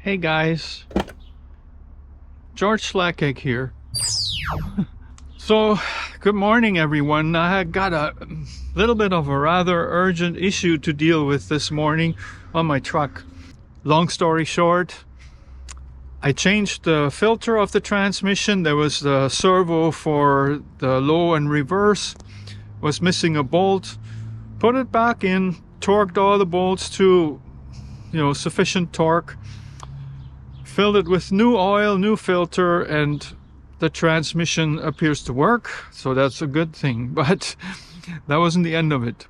Hey guys, George Slackegg here. So, good morning everyone. I got a little bit of a rather urgent issue to deal with this morning on my truck. Long story short, I changed the filter of the transmission. There was the servo for the low and reverse, was missing a bolt. Put it back in, torqued all the bolts to, sufficient torque. Filled it with new oil, new filter, and the transmission appears to work, so that's a good thing. But that wasn't the end of it.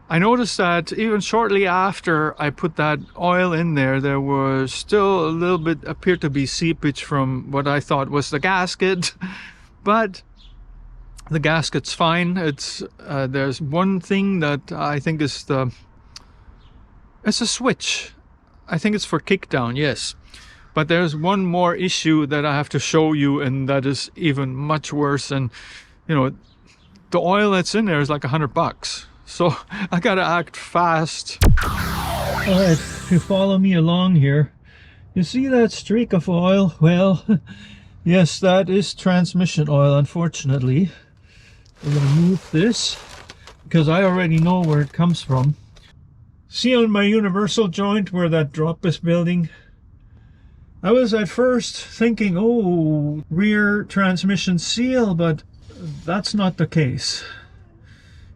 I noticed that even shortly after I put that oil in there, there was still a little bit, appeared to be seepage from what I thought was the gasket. But the gasket's fine. It's there's one thing that I think is it's a switch. I think it's for kickdown, yes. But there's one more issue that I have to show you, and that is even much worse. And, the oil that's in there is like $100. So I gotta act fast. Alright, if you follow me along here, you see that streak of oil? Well, yes, that is transmission oil, unfortunately. We're gonna move this, because I already know where it comes from. See on my universal joint where that drop is building? I was at first thinking, oh, rear transmission seal, but that's not the case.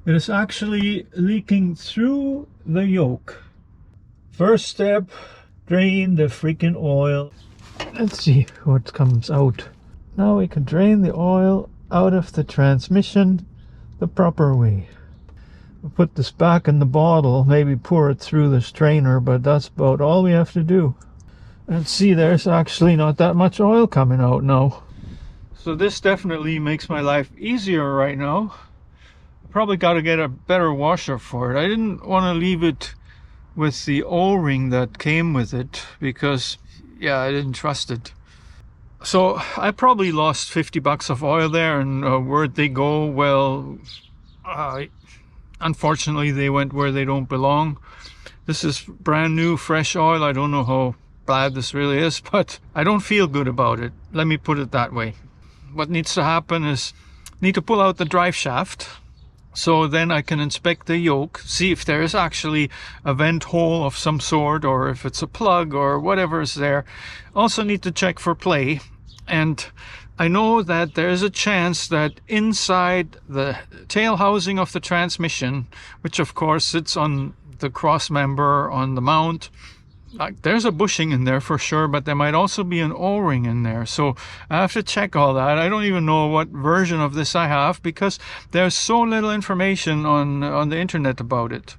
It is actually leaking through the yoke. First step, drain the freaking oil. Let's see what comes out. Now we can drain the oil out of the transmission the proper way. We'll put this back in the bottle, maybe pour it through the strainer, but that's about all we have to do. And see, there's actually not that much oil coming out now. So this definitely makes my life easier right now. I probably got to get a better washer for it. I didn't want to leave it with the O-ring that came with it because, yeah, I didn't trust it. So I probably lost $50 of oil there, and where'd they go? Well, unfortunately, they went where they don't belong. This is brand new, fresh oil. I don't know how bad this really is, but I don't feel good about it. Let me put it that way. What needs to happen is need to pull out the drive shaft, so then I can inspect the yoke, see if there is actually a vent hole of some sort, or if it's a plug or whatever is there. Also need to check for play, and I know that there is a chance that inside the tail housing of the transmission, which of course sits on the cross member on the mount, there's a bushing in there for sure, but there might also be an O-ring in there. So I have to check all that. I don't even know what version of this I have because there's so little information on the internet about it.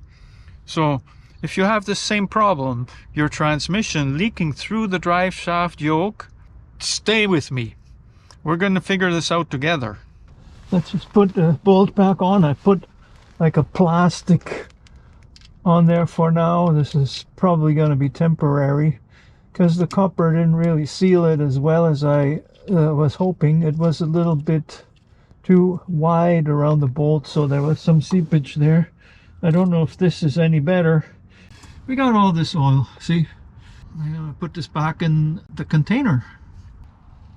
So if you have the same problem, your transmission leaking through the drive shaft yoke, stay with me. We're going to figure this out together. Let's just put the bolt back on. I put like a plastic on there for now. This is probably going to be temporary because the copper didn't really seal it as well as I was hoping. It was a little bit too wide around the bolt, so there was some seepage there. I don't know if this is any better. We got all this oil, see? I'm going to put this back in the container.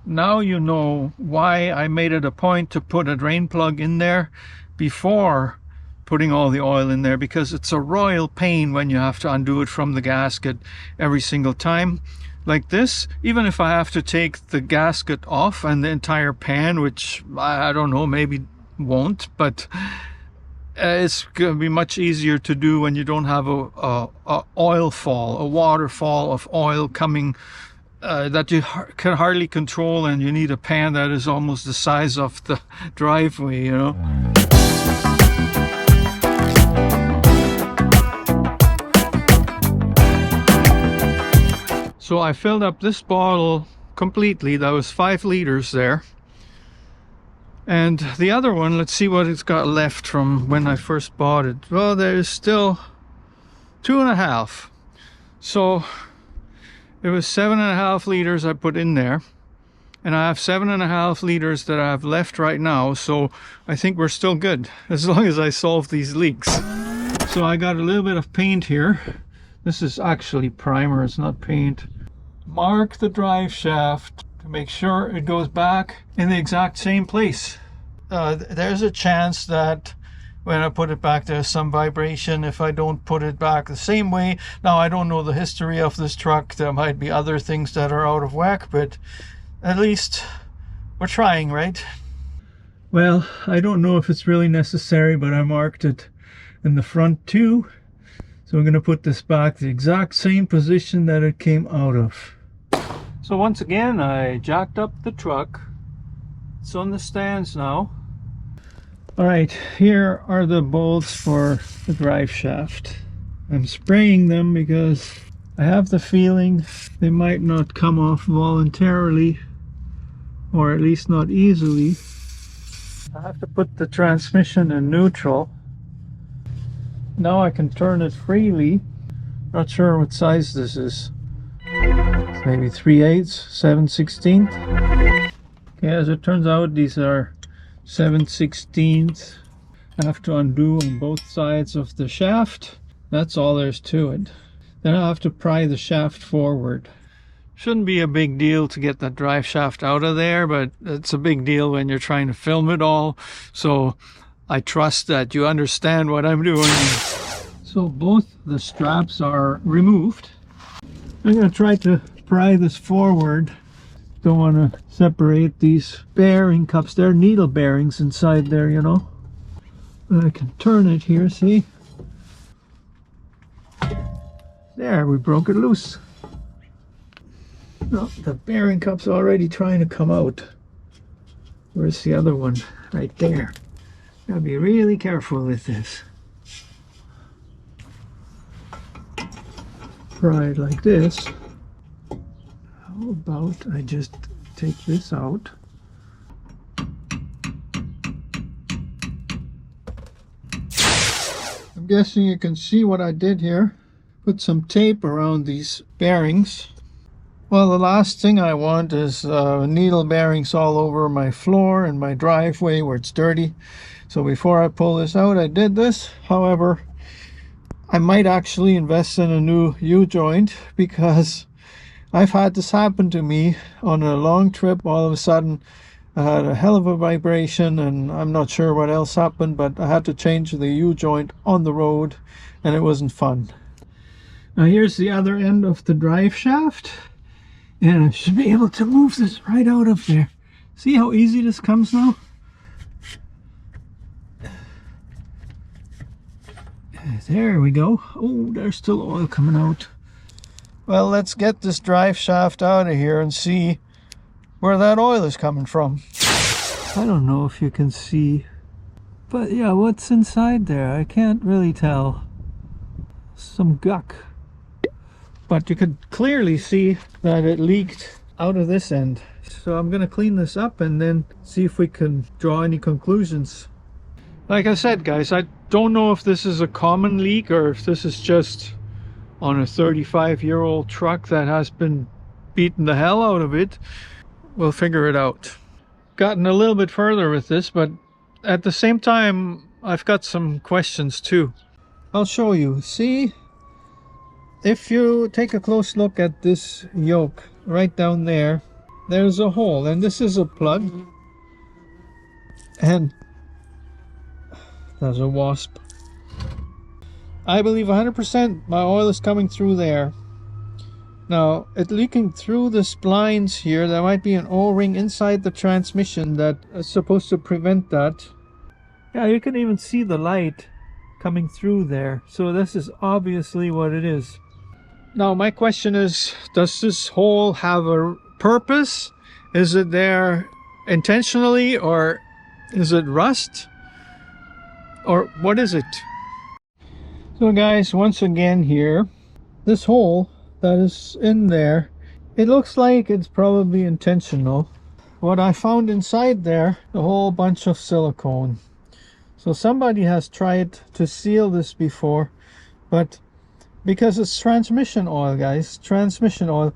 Now you know why I made it a point to put a drain plug in there before putting all the oil in there, because it's a royal pain when you have to undo it from the gasket every single time. Like this, even if I have to take the gasket off and the entire pan, which I don't know, maybe won't, but it's going to be much easier to do when you don't have a oil fall, a waterfall of oil coming that you can hardly control, and you need a pan that is almost the size of the driveway, So I filled up this bottle completely. That was 5 liters there. And the other one, let's see what it's got left from when I first bought it. Well, there is still 2.5. So it was 7.5 liters I put in there. And I have 7.5 liters that I have left right now. So I think we're still good as long as I solve these leaks. So I got a little bit of paint here. This is actually primer, it's not paint. mark the drive shaft to make sure it goes back in the exact same place. There's a chance that when I put it back, there's some vibration if I don't put it back the same way. Now, I don't know the history of this truck. There might be other things that are out of whack, but at least we're trying, right? Well, I don't know if it's really necessary, but I marked it in the front too. So I'm going to put this back the exact same position that it came out of. So once again, I jacked up the truck. It's on the stands now. Alright, here are the bolts for the drive shaft. I'm spraying them because I have the feeling they might not come off voluntarily, or at least not easily. I have to put the transmission in neutral. Now I can turn it freely. Not sure what size this is. It's maybe 3/8, 7/16. Okay, as it turns out, these are 7/16. I have to undo on both sides of the shaft. That's all there's to it. Then I have to pry the shaft forward. Shouldn't be a big deal to get that drive shaft out of there, but it's a big deal when you're trying to film it all. So I trust that you understand what I'm doing. So both the straps are removed. I'm going to try to pry this forward. Don't want to separate these bearing cups. They're needle bearings inside there, you know. I can turn it here, see? There, we broke it loose. No, the bearing cup's already trying to come out. Where's the other one? Right there. Gotta be really careful with this. Pry it like this. How about I just take this out? I'm guessing you can see what I did here. Put some tape around these bearings. Well, the last thing I want is needle bearings all over my floor and my driveway where it's dirty. So before I pull this out, I did this. However, I might actually invest in a new U-joint because I've had this happen to me on a long trip. All of a sudden, I had a hell of a vibration, and I'm not sure what else happened, but I had to change the U-joint on the road, and it wasn't fun. Now here's the other end of the drive shaft, and I should be able to move this right out of there. See how easy this comes now? There we go. Oh, there's still oil coming out. Well, let's get this drive shaft out of here and see where that oil is coming from. I don't know if you can see, but yeah, what's inside there? I can't really tell. Some guck. But you could clearly see that it leaked out of this end. So I'm going to clean this up and then see if we can draw any conclusions. Like I said, guys, I don't know if this is a common leak or if this is just on a 35-year-old truck that has been beaten the hell out of it. We'll figure it out. Gotten a little bit further with this, but at the same time, I've got some questions too. I'll show you. See, if you take a close look at this yoke right down there, there's a hole, and this is a plug, and there's a wasp. I believe 100% my oil is coming through there. Now, it leaking through the splines here. There might be an O-ring inside the transmission that is supposed to prevent that. Yeah, you can even see the light coming through there. So this is obviously what it is. Now, my question is, does this hole have a purpose? Is it there intentionally, or is it rust? Or what is it? So guys, once again here, this hole that is in there, it looks like it's probably intentional. What I found inside there, a whole bunch of silicone. So somebody has tried to seal this before, but because it's transmission oil, guys, transmission oil,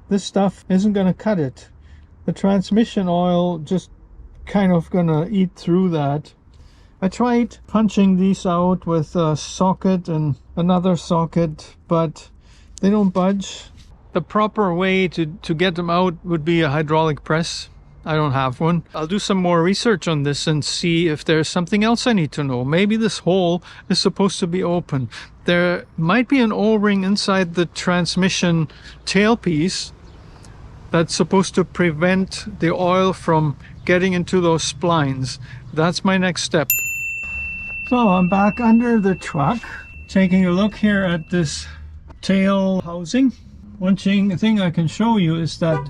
this stuff isn't going to cut it. The transmission oil just kind of gonna eat through that. I tried punching these out with a socket and another socket, but they don't budge. the proper way to get them out would be a hydraulic press. I don't have one. I'll do some more research on this and see if there's something else I need to know. Maybe this hole is supposed to be open. There might be an O-ring inside the transmission tailpiece that's supposed to prevent the oil from getting into those splines. That's my next step. So I'm back under the truck, taking a look here at this tail housing. One thing I can show you is that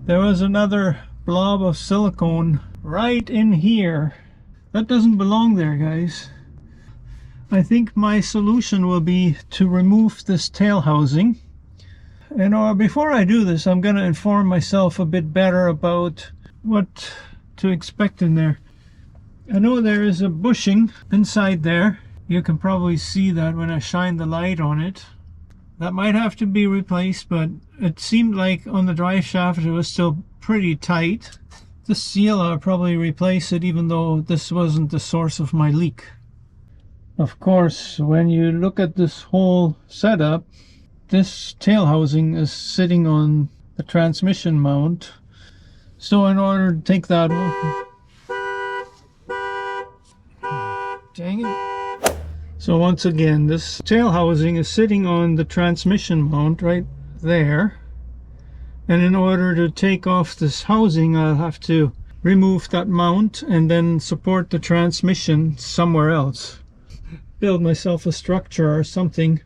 there was another blob of silicone right in here. That doesn't belong there, guys. I think my solution will be to remove this tail housing. And before I do this, I'm going to inform myself a bit better about what to expect in there. I know there is a bushing inside there. You can probably see that when I shine the light on it. That might have to be replaced, but it seemed like on the drive shaft it was still pretty tight. The seal, I'll probably replace it even though this wasn't the source of my leak. Of course, when you look at this whole setup, this tail housing is sitting on the transmission mount. So in order to take that off, dang it. So once again, this tail housing is sitting on the transmission mount right there. And in order to take off this housing, I'll have to remove that mount and then support the transmission somewhere else. Build myself a structure or something.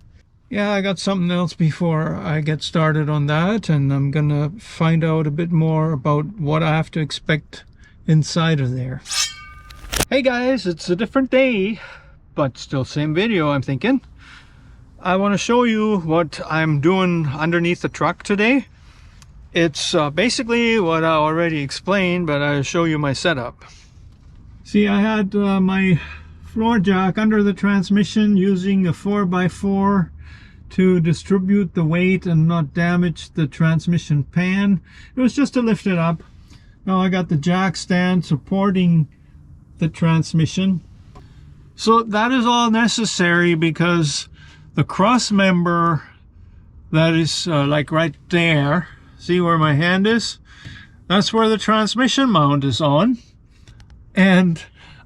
Yeah, I got something else before I get started on that, and I'm gonna find out a bit more about what I have to expect inside of there. Hey guys, it's a different day, but still same video, I'm thinking. I want to show you what I'm doing underneath the truck today. It's basically what I already explained, but I'll show you my setup. See, I had my floor jack under the transmission using a 4x4 to distribute the weight and not damage the transmission pan. It was just to lift it up. Now I got the jack stand supporting the transmission. So that is all necessary because the cross member that is like right there, see where my hand is? That's where the transmission mount is on. And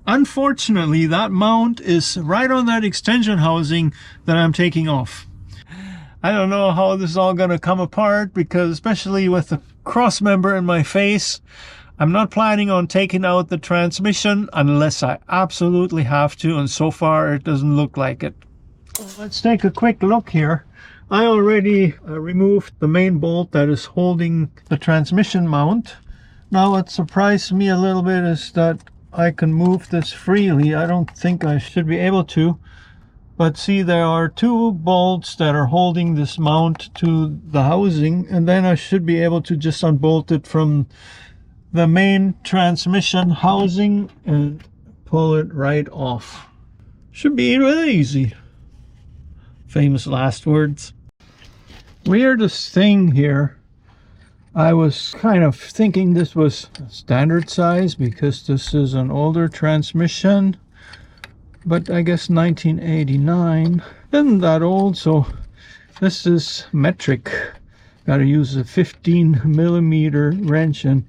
unfortunately, that mount is right on that extension housing that I'm taking off. I don't know how this is all going to come apart because especially with the cross member in my face, I'm not planning on taking out the transmission unless I absolutely have to, and so far it doesn't look like it. Let's take a quick look here. I already removed the main bolt that is holding the transmission mount. Now what surprised me a little bit is that I can move this freely. I don't think I should be able to, but see, there are two bolts that are holding this mount to the housing, and then I should be able to just unbolt it from the main transmission housing and pull it right off. Should be really easy. Famous last words. Weirdest thing here, I was kind of thinking this was standard size because this is an older transmission, but I guess 1989 isn't that old, so this is metric. Got to use a 15mm wrench, and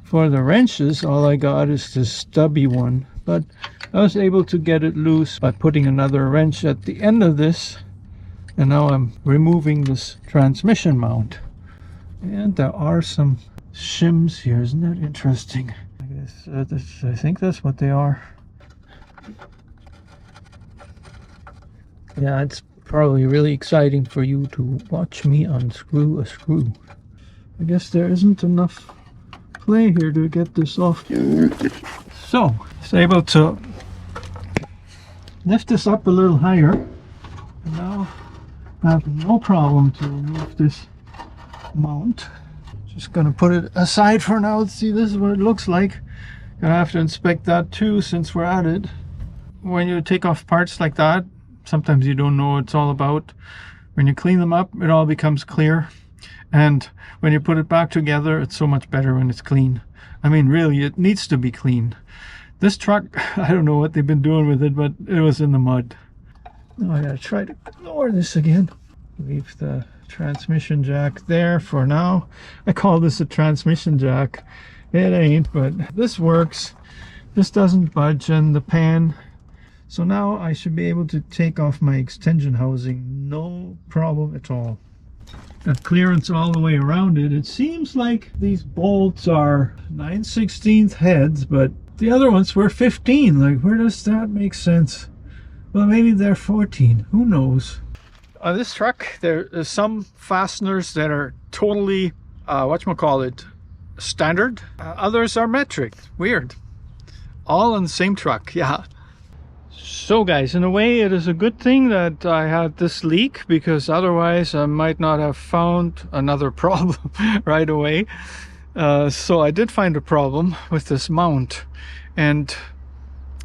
for the wrenches all I got is this stubby one, but I was able to get it loose by putting another wrench at the end of this, and now I'm removing this transmission mount. And there are some shims here. Isn't that interesting? I think that's what they are. Yeah, it's probably really exciting for you to watch me unscrew a screw. I guess there isn't enough play here to get this off. So, I was able to lift this up a little higher. And now I have no problem to remove this mount. Just gonna put it aside for now. See, this is what it looks like. Gonna have to inspect that too since we're at it. When you take off parts like that, sometimes you don't know what it's all about. When you clean them up, it all becomes clear. And when you put it back together, it's so much better when it's clean. I mean, really, it needs to be clean. This truck, I don't know what they've been doing with it, but it was in the mud. Now I gotta try to lower this again. Leave the Transmission jack there for now. I call this a transmission jack. It ain't, but this works. This doesn't budge in the pan. So now I should be able to take off my extension housing, no problem at all. Got clearance all the way around it. It seems like these bolts are 9/16 heads, but the other ones were 15. Like, where does that make sense? Well, maybe they're 14. Who knows? On this truck, there are some fasteners that are totally, whatchamacallit, standard. Others are metric. Weird. All on the same truck, yeah. So guys, in a way it is a good thing that I had this leak, because otherwise I might not have found another problem right away. So I did find a problem with this mount, and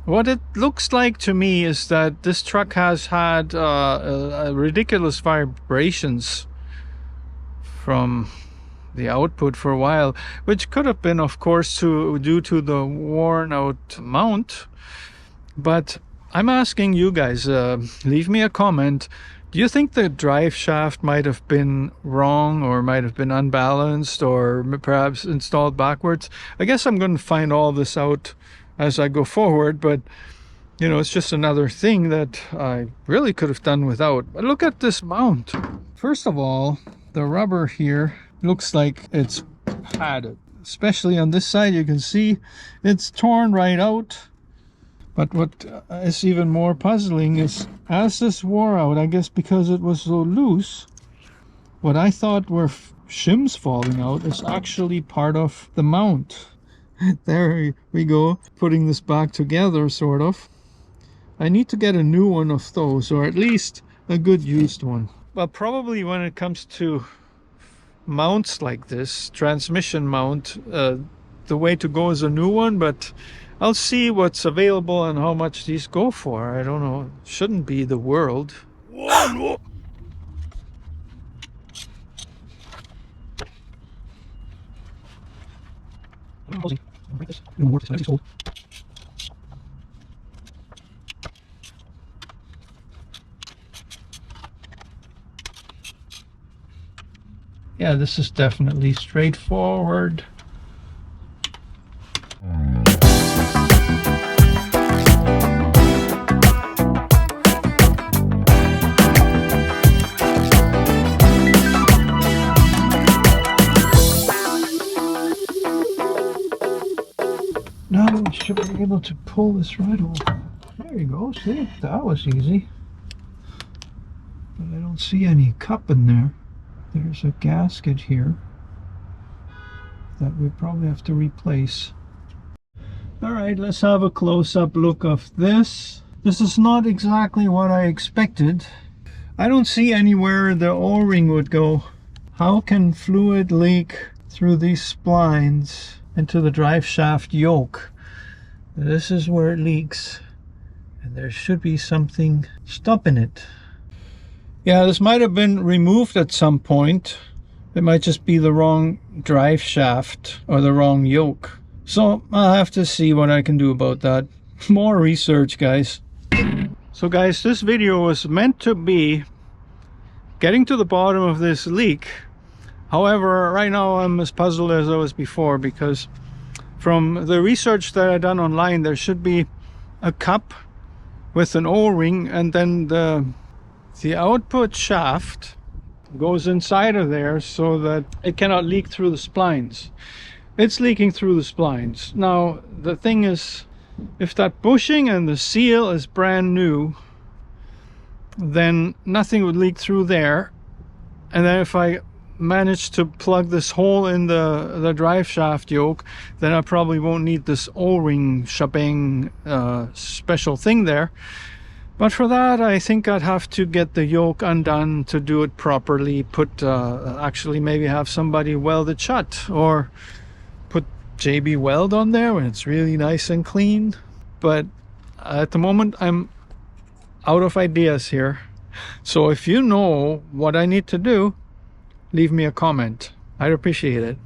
what it looks like to me is that this truck has had ridiculous vibrations from the output for a while, which could have been, of course, due to the worn out mount. But I'm asking you guys, leave me a comment. Do you think the drive shaft might have been wrong, or might have been unbalanced, or perhaps installed backwards? I guess I'm going to find all this out as I go forward, but you know, it's just another thing that I really could have done without. But look at this mount. First of all, the rubber here looks like it's padded, especially on this side. You can see it's torn right out. But what is even more puzzling is, as this wore out, I guess because it was so loose, what I thought were shims falling out is actually part of the mount. There we go, putting this back together, sort of. I need to get a new one of those, or at least a good used one. Well, probably when it comes to mounts like this, transmission mount, the way to go is a new one, but I'll see what's available and how much these go for. I don't know. Shouldn't be the world. Whoa. Yeah, this is definitely straightforward. Now we should be able to pull this right over. There you go, see? That was easy. But I don't see any cup in there. There's a gasket here that we probably have to replace. Alright, let's have a close-up look of this. This is not exactly what I expected. I don't see anywhere the O-ring would go. How can fluid leak through these splines into the drive shaft yoke? This is where it leaks, and there should be something stopping it. Yeah, this might have been removed at some point. It might just be the wrong drive shaft or the wrong yoke. So I'll have to see what I can do about that. More research, guys. So guys, this video was meant to be getting to the bottom of this leak. However, right now I'm as puzzled as I was before, because from the research that I done online, there should be a cup with an O-ring, and then the output shaft goes inside of there so that it cannot leak through the splines. It's leaking through the splines. Now the thing is, if that bushing and the seal is brand new, then nothing would leak through there. And then if I manage to plug this hole in the drive shaft yoke, then I probably won't need this O-ring shebang special thing there. But for that, I think I'd have to get the yoke undone to do it properly. Put actually maybe have somebody weld it shut, or put JB Weld on there when it's really nice and clean. But at the moment I'm out of ideas here. So if you know what I need to do, leave me a comment. I'd appreciate it.